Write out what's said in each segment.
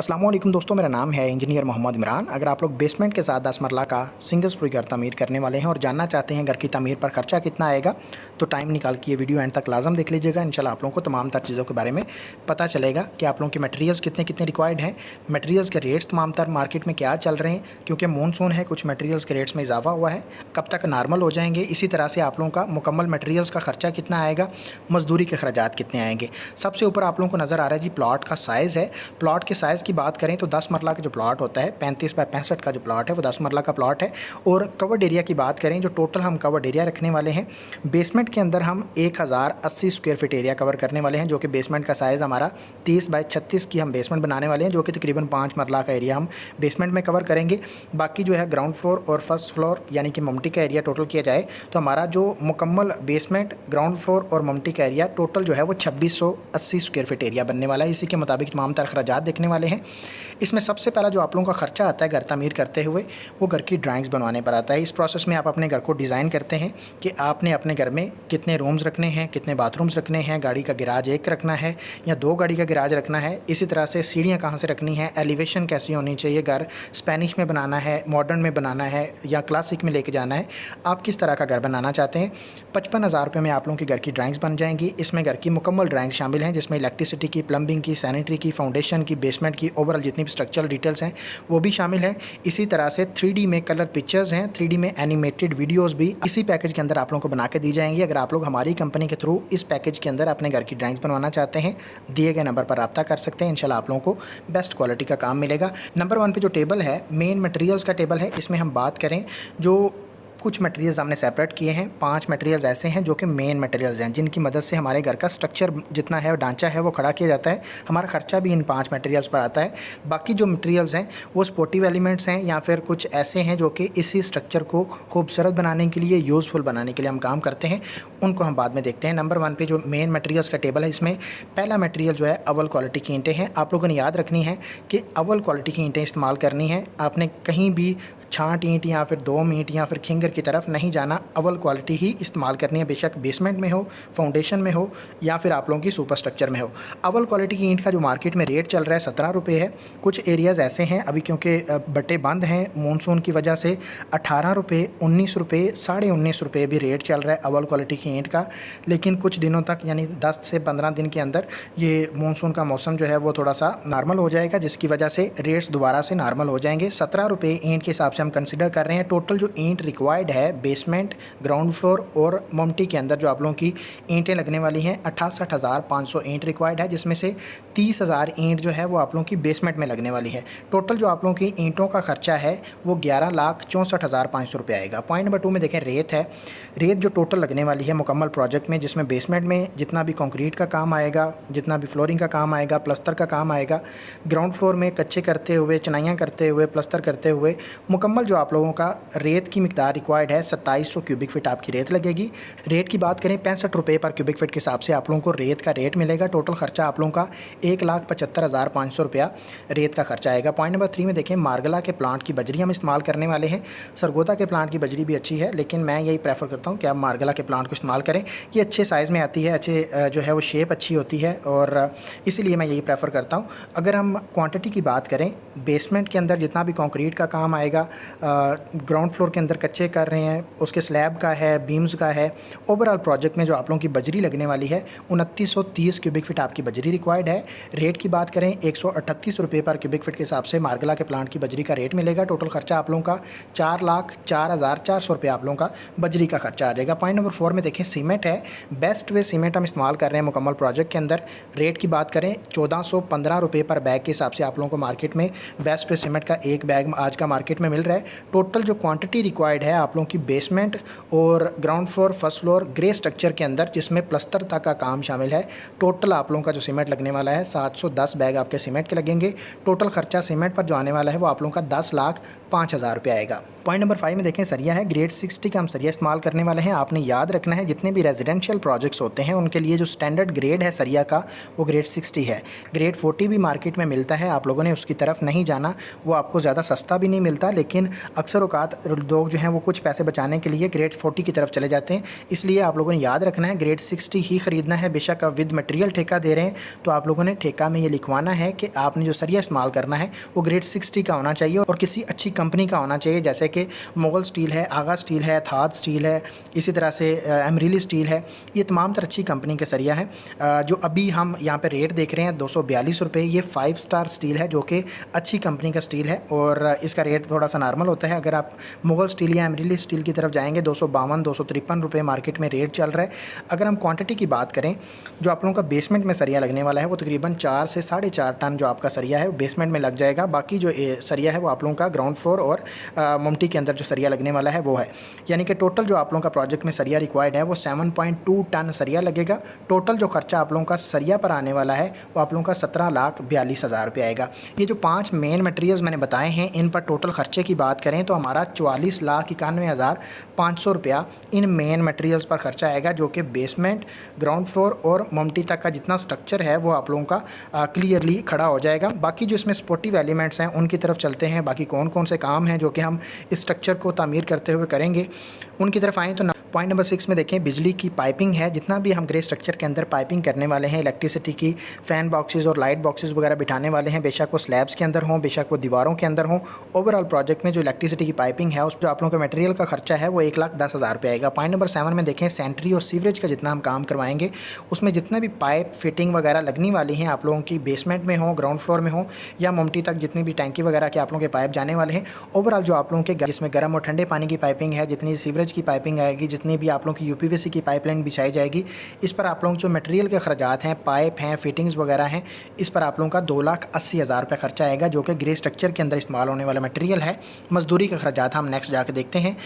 अस्सलाम वालेकुम दोस्तों, मेरा नाम है इंजीनियर मोहम्मद इमरान। अगर आप लोग बेसमेंट के साथ 10 मरला का सिंगल स्टोरी घर तमीर करने वाले हैं और जानना चाहते हैं घर की तमीर पर खर्चा कितना आएगा, तो टाइम निकाल के ये वीडियो एंड तक लाजम देख लीजिएगा। इंशाल्लाह आप लोगों को तमाम तर चीज़ों के बारे में पता चलेगा कि आप लोगों के मटेरियल्स कितने कितने रिक्वायर्ड हैं, मटेरियल्स के रेट्स तमाम तर मार्केट में क्या चल रहे हैं, क्योंकि मानसून है, कुछ मटेरियल्स के रेट्स में इजाफा हुआ है, कब तक नॉर्मल हो जाएंगे। इसी तरह से आप लोगों का मुकम्मल मटेरियल्स का खर्चा कितना आएगा, मजदूरी के खर्चात कितने आएंगे। सबसे ऊपर आप लोगों को नज़र आ रहा है जी प्लॉट का साइज़ है। प्लॉट के साइज़ की बात करें तो 10 मरला का जो प्लॉट होता है, 35 बाय 65 का जो प्लॉट है वो 10 मरला का प्लॉट है। और कवर्ड एरिया की बात करें, जो टोटल हम कवर्ड एरिया रखने वाले हैं बेसमेंट के अंदर, हम 1080 स्क्वायर फीट एरिया कवर करने वाले हैं, जो कि बेसमेंट का साइज़ हमारा 30 बाय 36 की हम बेसमेंट बनाने वाले हैं, जो कि तकरीबन 5 मरला का एरिया हम बेसमेंट में कवर करेंगे। बाकी जो है ग्राउंड फ्लोर और फर्स्ट फ्लोर यानी कि ममटी का एरिया टोटल किया जाए तो हमारा जो मुकम्मल बेसमेंट, ग्राउंड फ्लोर और ममटी का एरिया टोटल जो है वो 2680 स्क्वायर फीट एरिया बनने वाला है। इसी के मुताबिक तमाम तर खर्चात देखने वाले हैं। इसमें सबसे पहला जो आप लोगों का खर्चा आता है घर तमीर करते हुए, वो घर की ड्राइंग्स बनवाने पर आता है। इस प्रोसेस में आप अपने घर को डिज़ाइन करते हैं कि आपने अपने घर में कितने रूम्स रखने हैं, कितने बाथरूम्स रखने हैं, गाड़ी का गिराज एक रखना है या 2 गाड़ी का गिराज रखना है। इसी तरह से सीढ़ियाँ कहाँ से रखनी है, एलिवेशन कैसी होनी चाहिए, घर स्पेनिश में बनाना है, मॉडर्न में बनाना है या क्लासिक में लेके जाना है, आप किस तरह का घर बनाना चाहते हैं। 55,000 रुपये में आप लोगों की घर की ड्राइंग्स बन जाएंगी। इसमें घर की मुकम्मल ड्राइंग्स शामिल हैं, जिसमें इलेक्ट्रिसिटी की, प्लम्बिंग की, सैनिटरी की, फाउंडेशन की, बेसमेंट की, ओवरऑल जितनी भी स्ट्रक्चरल डिटेल्स हैं वो भी शामिल हैं। इसी तरह से 3D में कलर पिक्चर्स हैं, 3D में एनिमेटेड वीडियोस भी इसी पैकेज के अंदर आप लोगों को बना के दी जाएंगी। अगर आप लोग हमारी कंपनी के थ्रू इस पैकेज के अंदर अपने घर की ड्राइंग्स बनवाना चाहते हैं, दिए गए नंबर पर रब्ता कर सकते हैं। इंशाल्लाह आप लोगों को बेस्ट क्वालिटी का काम मिलेगा। नंबर 1 पे जो टेबल है, मेन मटेरियल्स का टेबल है। इसमें हम बात करें, जो कुछ मटेरियल्स हमने सेपरेट किए हैं, 5 मटेरियल्स ऐसे हैं जो कि मेन मटेरियल्स हैं, जिनकी मदद से हमारे घर का स्ट्रक्चर जितना है, ढांचा है, वो खड़ा किया जाता है। हमारा खर्चा भी इन 5 मटेरियल्स पर आता है। बाकी जो मटेरियल्स हैं वो स्पोर्टिव एलिमेंट्स हैं या फिर कुछ ऐसे हैं जो कि इसी स्ट्रक्चर को खूबसूरत बनाने के लिए, यूज़फुल बनाने के लिए हम काम करते हैं। उनको हम बाद में देखते हैं। नंबर 1 पे जो मेन मटेरियल्स का टेबल है, इसमें पहला मटेरियल जो है अव्वल क्वालिटी की ईंटें हैं। आप लोगों ने याद रखनी है कि अव्वल क्वालिटी की ईंटें इस्तेमाल करनी है। आपने कहीं भी छांट ईंट या फिर दोम ईंट या फिर खिंगर की तरफ नहीं जाना, अव्वल क्वालिटी ही इस्तेमाल करनी है, बेशक बेसमेंट में हो, फाउंडेशन में हो या फिर आप लोगों की सुपर स्ट्रक्चर में हो। अव्वल क्वालिटी की ईंट का जो मार्केट में रेट चल रहा है 17 रुपये है। कुछ एरियाज़ ऐसे हैं अभी, क्योंकि बट्टे बंद हैं मानसून की वजह से, 18 रुपये, 19 रुपये, 19.5 रुपये भी रेट चल रहा है अव्वल क्वालिटी की ईंट का। लेकिन कुछ दिनों तक यानी 10 से 15 दिन के अंदर ये मानसून का मौसम जो है वो थोड़ा सा नॉर्मल हो जाएगा, जिसकी वजह से रेट्स दोबारा से नॉर्मल हो जाएंगे। 17 रुपये ईंट के हिसाब से हम कंसिडर कर रहे हैं। टोटल जो ईंट रिक्वायर्ड है बेसमेंट, ग्राउंड फ्लोर और ममटी के अंदर जो आप लोगों की ईंटें लगने वाली हैं, 68,500 ईंट रिक्वायर्ड है, जिसमें से 30,000 ईंट जो है वो आप लोगों की बेसमेंट में लगने वाली है। टोटल जो आप लोगों की ईंटों का खर्चा है वो 11,64,500 रुपये आएगा। पॉइंट नंबर 2 में देखें, रेत है। रेत जो टोटल लगने वाली है मुकम्मल प्रोजेक्ट में, जिसमें बेसमेंट में जितना भी कंक्रीट का काम आएगा, जितना भी फ्लोरिंग का काम आएगा, प्लस्तर का काम आएगा, ग्राउंड फ्लोर में कच्चे करते हुए, चिनाइयाँ करते हुए, प्लस्तर करते हुए, मुकम्मल जो आप लोगों का रेत की मिकदार रिक्वायर्ड है 2700 क्यूबिक फीट आपकी रेत लगेगी। रेट की बात करें, 65 रुपये पर क्यूबिक फीट के हिसाब से आप लोगों को रेत का रेट मिलेगा। टोटल खर्चा आप लोगों का 1,75,500 रुपया रेत का खर्चा आएगा। पॉइंट नंबर 3 में देखें, मार्गला के प्लांट की बजरी हम इस्तेमाल करने वाले हैं। सरगोदा के प्लांट की बजरी भी अच्छी है, लेकिन मैं यही प्रेफर करता हूँ कि आप मार्गला के प्लांट को इस्तेमाल करें। ये अच्छे साइज़ में आती है, अच्छे जो है वो शेप अच्छी होती है, और इसीलिए मैं यही प्रेफर करता हूँ। अगर हम क्वांटिटी की बात करें, बेसमेंट के अंदर जितना भी कंक्रीट का काम आएगा, ग्राउंड फ्लोर के अंदर कच्चे कर रहे हैं, उसके स्लैब का है, बीम्स का है, ओवरऑल प्रोजेक्ट में जो आप लोगों की बजरी लगने वाली है 2930 क्यूबिक फीट आपकी बजरी रिक्वायर्ड है। रेट की बात करें, 138 रुपये पर क्यूबिक फीट के हिसाब से मार्गला के प्लांट की बजरी का रेट मिलेगा। टोटल खर्चा आप लोगों का 4,04,400 रुपये आप लोगों का बजरी का खर्चा आ जाएगा। पॉइंट नंबर 4 में देखें, सीमेंट है। बेस्ट वे सीमेंट हम इस्तेमाल कर रहे हैं मुकम्मल प्रोजेक्ट के अंदर। रेट की बात करें, 1415 रुपये पर बैग के हिसाब से आप लोगों को मार्केट में बेस्ट वे सीमेंट का एक बैग आज का मार्केट में मिल रहा है। टोटल जो क्वांटिटी रिक्वायर्ड है आप लोगों की बेसमेंट और ground floor, first floor, grey structure के अंदर, जिसमें प्लस्तर तक का काम शामिल है, टोटल आप लोगों का जो सीमेंट लगने वाला है 710 बैग आपके सीमेंट के लगेंगे। टोटल खर्चा सीमेंट पर जो आने वाला है वो आप लोगों का 5,000 आएगा। पॉइंट नंबर 5 में देखें सरिया है, ग्रेड 60 का हम सरिया इस्तेमाल करने वाले हैं। आपने याद रखना है जितने भी रेजिडेंशियल प्रोजेक्ट्स होते हैं उनके लिए जो स्टैंडर्ड ग्रेड है सरिया का वो ग्रेड 60 है। ग्रेड 40 भी मार्केट में मिलता है, आप लोगों ने उसकी तरफ नहीं जाना, वो आपको ज़्यादा सस्ता भी नहीं मिलता, लेकिन अक्सर औकात लोग जो हैं वो कुछ पैसे बचाने के लिए ग्रेड 40 की तरफ चले जाते हैं। इसलिए आप लोगों ने याद रखना है ग्रेड 60 ही ख़रीदना है। बेशक आप विद मटेरियल ठेका दे रहे हैं तो आप लोगों ने ठेका में ये लिखवाना है कि आपने जो सरिया इस्तेमाल करना है वो ग्रेड 60 का होना चाहिए और किसी अच्छी कंपनी का होना चाहिए, जैसे कि मुगल स्टील है, आगा स्टील है, थाद स्टील है, इसी तरह से एमरीली स्टील है। ये तमाम तर अच्छी कंपनी के सरिया हैं। जो अभी हम यहाँ पे रेट देख रहे हैं 242 रुपये, ये 5 स्टार स्टील है जो कि अच्छी कंपनी का स्टील है और इसका रेट थोड़ा सा नॉर्मल होता है। अगर आप मुगल स्टील या एमरीली स्टील की तरफ जाएंगे 252-253 रुपये मार्केट में रेट चल रहा है। अगर हम क्वांटिटी की बात करें, जो आप लोगों का बेसमेंट में सरिया लगने वाला है वो तकरीबन 4 से 4.5 टन जो आपका सरिया है वो बेसमेंट में लग जाएगा। बाकी जो सरिया है वो आप लोगों का ग्राउंड फ्लोर और ममटी के अंदर जो सरिया लगने वाला है वो है। यानी कि टोटल जो आप लोगों का प्रोजेक्ट में सरिया रिक्वायर्ड है वो 7.2 टन सरिया लगेगा। टोटल जो खर्चा आप लोगों का सरिया पर आने वाला है वो आप लोगों का 17,42,000 रुपये आएगा। ये जो 5 मेन मटेरियल्स मैंने बताए हैं इन पर टोटल खर्चे की बात करें तो हमारा 44,91,500 रुपया इन मेन मटेरियल्स पर खर्चा आएगा, जो कि बेसमेंट, ग्राउंड फ्लोर और ममटी तक का जितना स्ट्रक्चर है वो आप लोगों का क्लियरली खड़ा हो जाएगा। बाकी जो इसमें सपोर्टिव एलिमेंट्स हैं उनकी तरफ चलते हैं। बाकी कौन कौन से काम हैं जो कि हम इस स्ट्रक्चर को तामीर करते हुए करेंगे उनकी तरफ आएँ तो पॉइंट नंबर 6 में देखें बिजली की पाइपिंग है। जितना भी हम ग्रे स्ट्रक्चर के अंदर पाइपिंग करने वाले हैं, इलेक्ट्रिसिटी की फ़ैन बॉक्सेस और लाइट बॉक्सेस वगैरह बिठाने वाले हैं, बेशक वो स्लैब्स के अंदर हों, बेशक वो दीवारों के अंदर हों, ओवरऑल प्रोजेक्ट में जो इलेक्ट्रिसिटी की पाइपिंग है उस जो आप लोगों का मटेरियल का खर्चा है वो 1,10,000 रुपये आएगा। पॉइंट नंबर 7 में देखें सैनिटरी और सीवरेज का जितना हम काम करवाएंगे उसमें जितना भी पाइप फिटिंग वगैरह लगने वाली हैं आप लोगों की बेसमेंट में हो, ग्राउंड फ्लोर में हो या ममटी तक जितनी भी टैंकी वगैरह के आप लोगों के पाइप जाने वाले हैं, ओवरऑल जो आप लोगों के जिसमें गर्म और ठंडे पानी की पाइपिंग है, जितनी सीवरेज की पाइपिंग आएगी, जितनी भी आप लोगों की यूपीवीसी की पाइपलाइन बिछाई जाएगी, इस पर आप लोगों जो मटेरियल के खर्चात हैं, पाइप हैं, फिटिंग्स वगैरह हैं, इस पर आप लोगों का 2,80,000 रुपये खर्चा आएगा, जो कि ग्रे स्ट्रक्चर के अंदर इस्तेमाल होने वाला मटेरियल है। मजदूरी का खर्चात हम नेक्स्ट जाके देखते हैं।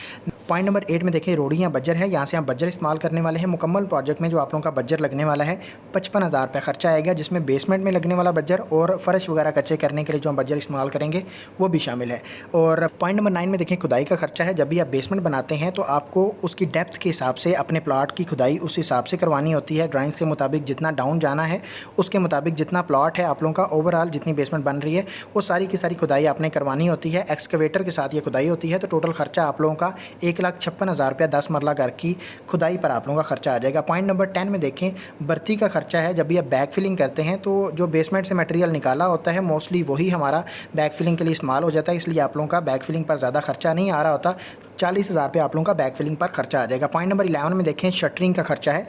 पॉइंट नंबर 8 में देखें रोड़ी या बज्जर है, यहाँ से हम बज्जर इस्तेमाल करने वाले हैं। मुकम्मल प्रोजेक्ट में जो आप लोगों का बज्जर लगने वाला है 55,000 रुपये खर्चा आएगा, जिसमें बेसमेंट में लगने वाला बज्जर और फर्श वगैरह कच्चे करने के लिए जो हम बज्जर इस्तेमाल करेंगे वो भी शामिल है। और पॉइंट नंबर 9 में देखें खुदाई का खर्चा है। जब भी आप बेसमेंट बनाते हैं तो आपको उसकी डेप्थ के हिसाब से अपने प्लॉट की खुदाई उस हिसाब से करवानी होती है। ड्राइंग्स के मुताबिक जितना डाउन जाना है उसके मुताबिक जितना प्लॉट है आप लोगों का ओवरऑल जितनी बेसमेंट बन रही है वो सारी की सारी खुदाई आपने करवानी होती है। एक्सकवेटर के साथ ये खुदाई होती है। तो टोटल खर्चा आप लोगों का 1,56,000 रुपया 10 मरला घर की खुदाई पर आप लोगों का खर्चा आ जाएगा। पॉइंट नंबर 10 में देखें बर्ती का खर्चा है। जब भी आप बैक फिलिंग करते हैं तो जो बेसमेंट से मटेरियल निकाला होता है मोस्टली वही हमारा बैक फिलिंग के लिए इस्तेमाल हो जाता है, इसलिए आप लोगों का बैक फिलिंग पर ज़्यादा खर्चा नहीं आ रहा होता। 40,000 रुपये आप लोगों का बैक फिलिंग पर खर्चा आ जाएगा। पॉइंट नंबर 11 में देखें शटरिंग का खर्चा है।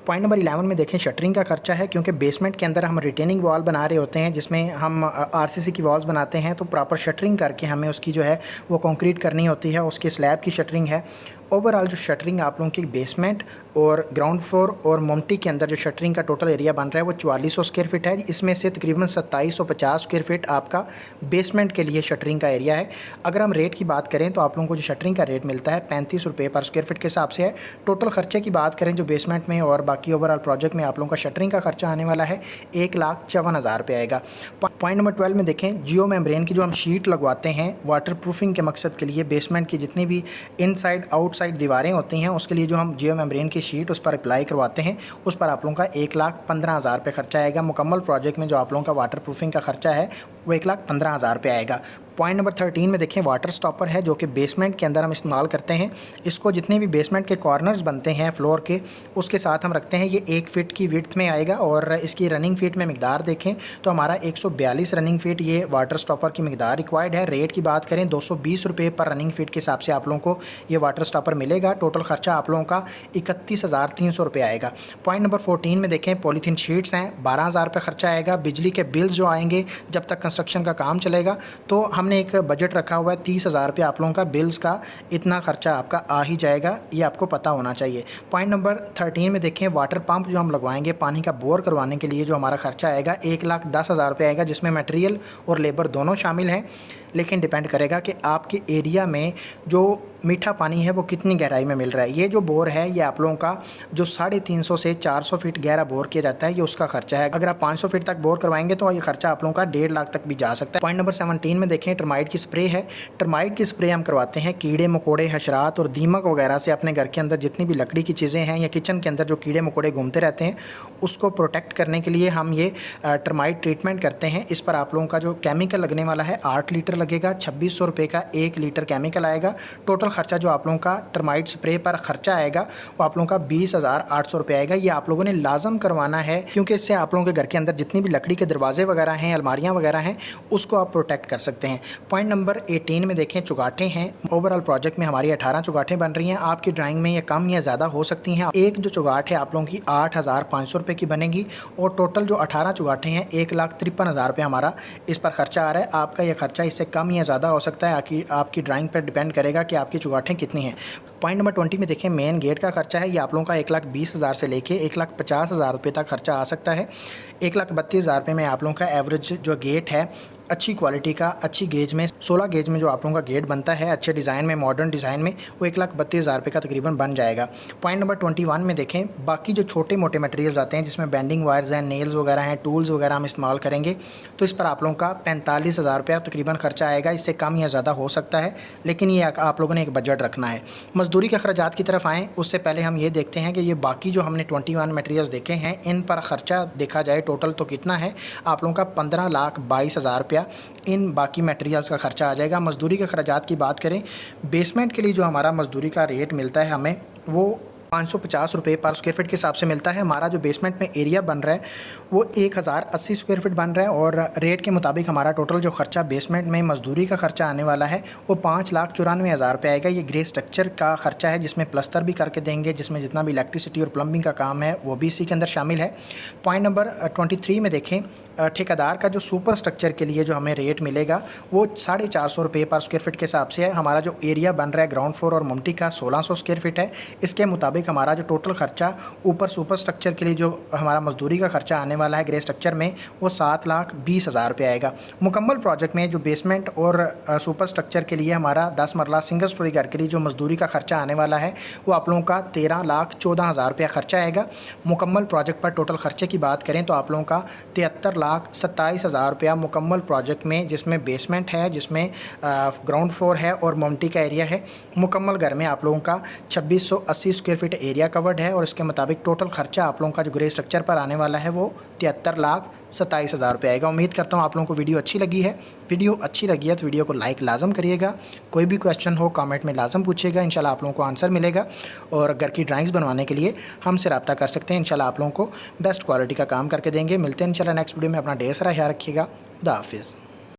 पॉइंट नंबर 11 में देखें शटरिंग का खर्चा है, क्योंकि बेसमेंट के अंदर हम रिटेनिंग वॉल बना रहे होते हैं जिसमें हम आरसीसी की वॉल्स बनाते हैं, तो प्रॉपर शटरिंग करके हमें उसकी जो है वो कंक्रीट करनी होती है, उसके स्लैब की शटरिंग है। ओवरऑल जो शटरिंग आप लोगों की बेसमेंट और ग्राउंड फ्लोर और ममटी के अंदर जो शटरिंग का टोटल एरिया बन रहा है वो 4400 स्क्वायर फीट है। इसमें से तकरीबन 2750 स्क्वायर फीट आपका बेसमेंट के लिए शटरिंग का एरिया है। अगर हम रेट की बात करें तो आप लोगों को जो शटरिंग का रेट मिलता है 35 रुपये पर स्क्वायर फीट के हिसाब से है। टोटल खर्चे की बात करें जो बेसमेंट में और बाकी ओवरऑल प्रोजेक्ट में आप लोगों का शटरिंग का खर्चा आने वाला है 1,54,000 रुपये आएगा। पॉइंट नंबर 12 में देखें जियो मेम्ब्रेन की जो हम शीट लगवाते हैं वाटर प्रूफिंग के मकसद के लिए, बेसमेंट की जितनी भी इनसाइड आउटसाइड दीवारें होती हैं उसके लिए जो हम जियो मेम्ब्रेन की शीट उस पर अप्लाई करवाते हैं, उस पर आप लोगों का 1,15,000 रुपये खर्चा आएगा। मुकम्मल प्रोजेक्ट में जो आप लोगों का वाटर प्रूफिंग का खर्चा है वो 1,15,000 रुपये आएगा। पॉइंट नंबर 13 में देखें वाटर स्टॉपर है, जो कि बेसमेंट के अंदर हम इस्तेमाल करते हैं। इसको जितने भी बेसमेंट के कॉर्नर्स बनते हैं फ्लोर के उसके साथ हम रखते हैं। ये 1 फीट की विड्थ में आएगा और इसकी रनिंग फीट में मिकदार देखें तो हमारा 142 रनिंग फीट ये वाटर स्टॉपर की मिकदार रिक्वायर्ड है। रेट की बात करें 220 रुपये पर रनिंग फीट के हिसाब से आप लोगों को ये वाटर स्टॉपर मिलेगा। टोटल खर्चा आप लोगों का 31,300 रुपये आएगा। पॉइंट नंबर 14 में देखें पॉलीथीन शीट्स हैं, 12,000 रुपये खर्चा आएगा। बिजली के बिल्स जो आएंगे जब तक कंस्ट्रक्शन का काम चलेगा तो हमने एक बजट रखा हुआ है 30,000 रुपये आप लोगों का बिल्स का, इतना खर्चा आपका आ ही जाएगा, ये आपको पता होना चाहिए। पॉइंट नंबर 13 में देखें वाटर पंप जो हम लगवाएंगे पानी का बोर करवाने के लिए जो हमारा खर्चा आएगा 1,10,000 रुपये आएगा, जिसमें मटेरियल और लेबर दोनों शामिल हैं। लेकिन डिपेंड करेगा कि आपके एरिया में जो मीठा पानी है वो कितनी गहराई में मिल रहा है। ये जो बोर है ये आप लोगों का जो 350 से 400 फीट गहरा बोर किया जाता है, ये उसका खर्चा है। अगर आप 500 फीट तक बोर करवाएंगे तो ये खर्चा आप लोगों का 1.5 लाख तक भी जा सकता है। पॉइंट नंबर 17 में देखें, टर्माइट की स्प्रे है। टर्माइट की स्प्रे हम करवाते हैं कीड़े मकोड़े, हशरात और दीमक वगैरह से अपने घर के अंदर जितनी भी लकड़ी की चीज़ें हैं या किचन के अंदर जो कीड़े मकोड़े घूमते रहते हैं उसको प्रोटेक्ट करने के लिए हम ये टर्माइट ट्रीटमेंट करते हैं। इस पर आप लोगों का जो केमिकल लगने वाला है 8 लीटर लगेगा, 2600 रुपये का 1 लीटर केमिकल आएगा। टोटल खर्चा जो आप लोगों का टर्माइट स्प्रे पर खर्चा आएगा वो आप लोगों का 20,800 रुपये आएगा। ये आप लोगों ने लाजम करवाना है क्योंकि इससे आप लोगों के घर के अंदर जितनी भी लकड़ी के दरवाजे वगैरह हैं, अलमारियाँ वगैरह हैं, उसको आप प्रोटेक्ट कर सकते हैं। पॉइंट नंबर 18 में देखें, चुगाटें हैं। ओवरऑल प्रोजेक्ट में हमारी 18 चुगाटें बन रही हैं। आपकी ड्राइंग में ये कम या ज़्यादा हो सकती हैं। एक जो चुगाट है आप लोगों की 8,500 रुपये की बनेगी और टोटल जो 18 चुगाटें हैं 1,53,000 रुपये हमारा इस पर खर्चा आ रहा है। आपका ये खर्चा इससे कम या ज़्यादा हो सकता है, आपकी ड्राइंग पर डिपेंड करेगा कि आपकी चुगाटें कितनी हैं। पॉइंट नंबर 20 में देखें, मेन गेट का खर्चा है। ये आप लोगों का 1,20,000 से लेके 1,50,000 रुपये तक खर्चा आ सकता है। 1,32,000 रुपये में आप लोगों का एवरेज जो गेट है अच्छी क्वालिटी का, अच्छी गेज में 16 गेज में जो आप लोगों का गेट बनता है अच्छे डिज़ाइन में, मॉडर्न डिज़ाइन में, वो 1,32,000 रुपये का तकरीबन बन जाएगा। पॉइंट नंबर 21 में देखें, बाकी जो छोटे मोटे मटेरियल्स आते हैं जिसमें बेंडिंग वायर्स हैं, नेल्स वगैरह हैं, टूल्स वगैरह हम इस्तेमाल करेंगे तो इस पर आप लोगों का 45,000 रुपया तकरीबन खर्चा आएगा। इससे कम या ज़्यादा हो सकता है, लेकिन ये आप लोगों ने एक बजट रखना है। मजदूरी के अखराजात की तरफ आएँ उससे पहले हम ये देखते हैं कि ये बाकी जो हमने 21 मटेरियल्स देखे हैं इन पर ख़र्चा देखा जाए टोटल तो कितना है। आप लोगों का 15,22,000 रुपया इन बाकी मटेरियल्स का खर्चा आ जाएगा। मजदूरी के अखराजात की बात करें, बेसमेंट के लिए जो हमारा मजदूरी का रेट मिलता है हमें वो 550 रुपये पर स्क्वायर फीट के हिसाब से मिलता है। हमारा जो बेसमेंट में एरिया बन रहा है वो 1080 स्क्वायर फीट बन रहा है और रेट के मुताबिक हमारा टोटल जो खर्चा बेसमेंट में मजदूरी का खर्चा आने वाला है वो 5,94,000 रुपये आएगा। ये ग्रे स्ट्रक्चर का खर्चा है जिसमें प्लस्तर भी करके देंगे, जिसमें जितना भी इलेक्ट्रिसिटी और प्लम्बिंग का काम है वो भी इसी के अंदर शामिल है। पॉइंट नंबर 23 में देखें, ठेकेदार का जो सुपर स्ट्रक्चर के लिए जो हमें रेट मिलेगा वो 450 रुपये पर स्क्वायर फीट के हिसाब से है। हमारा जो एरिया बन रहा है ग्राउंड फ्लोर और ममटी का 1600 स्क्वायर फीट है। इसके मुताबिक हमारा जो टोटल खर्चा ऊपर सुपर स्ट्रक्चर के लिए जो हमारा मजदूरी का खर्चा आने वाला है ग्रे स्ट्रक्चर में वो 7,20,000 रुपये आएगा। मुकम्मल प्रोजेक्ट में जो बेसमेंट और सुपर स्ट्रक्चर के लिए हमारा 10 मरला सिंगल स्टोरी घर के लिए जो मजदूरी का खर्चा आने वाला है वो आप लोगों का 13,14,000 रुपया खर्चा आएगा। मुकम्मल प्रोजेक्ट पर टोटल खर्चे की बात करें तो आप लोगों का 73,27,000 रुपया मुकम्मल प्रोजेक्ट में, जिसमें बेसमेंट है, जिसमें ग्राउंड फ्लोर है और ममटी का एरिया है। मुकम्मल घर में आप लोगों का 2680 स्क्वायर फीट एरिया कवर्ड है और इसके मुताबिक टोटल खर्चा आप लोगों का जो ग्रे स्ट्रक्चर पर आने वाला है वो 73,27,000 रुपये आएगा। उम्मीद करता हूँ आप लोगों को वीडियो अच्छी लगी है। वीडियो अच्छी लगी है तो वीडियो को लाइक लाजम करिएगा। कोई भी क्वेश्चन हो कमेंट में लाजम पूछिएगा, इंशाल्लाह आप लोगों को आंसर मिलेगा। और घर की ड्राइंग्स बनवाने के लिए हमसे रब्ता कर सकते हैं, इंशाल्लाह आप लोगों को बेस्ट क्वालिटी का काम करके देंगे। मिलते हैं इंशाल्लाह नेक्स्ट वीडियो में। अपना ढेर सारा ख्याल रखिएगा। खुदा हाफिज़।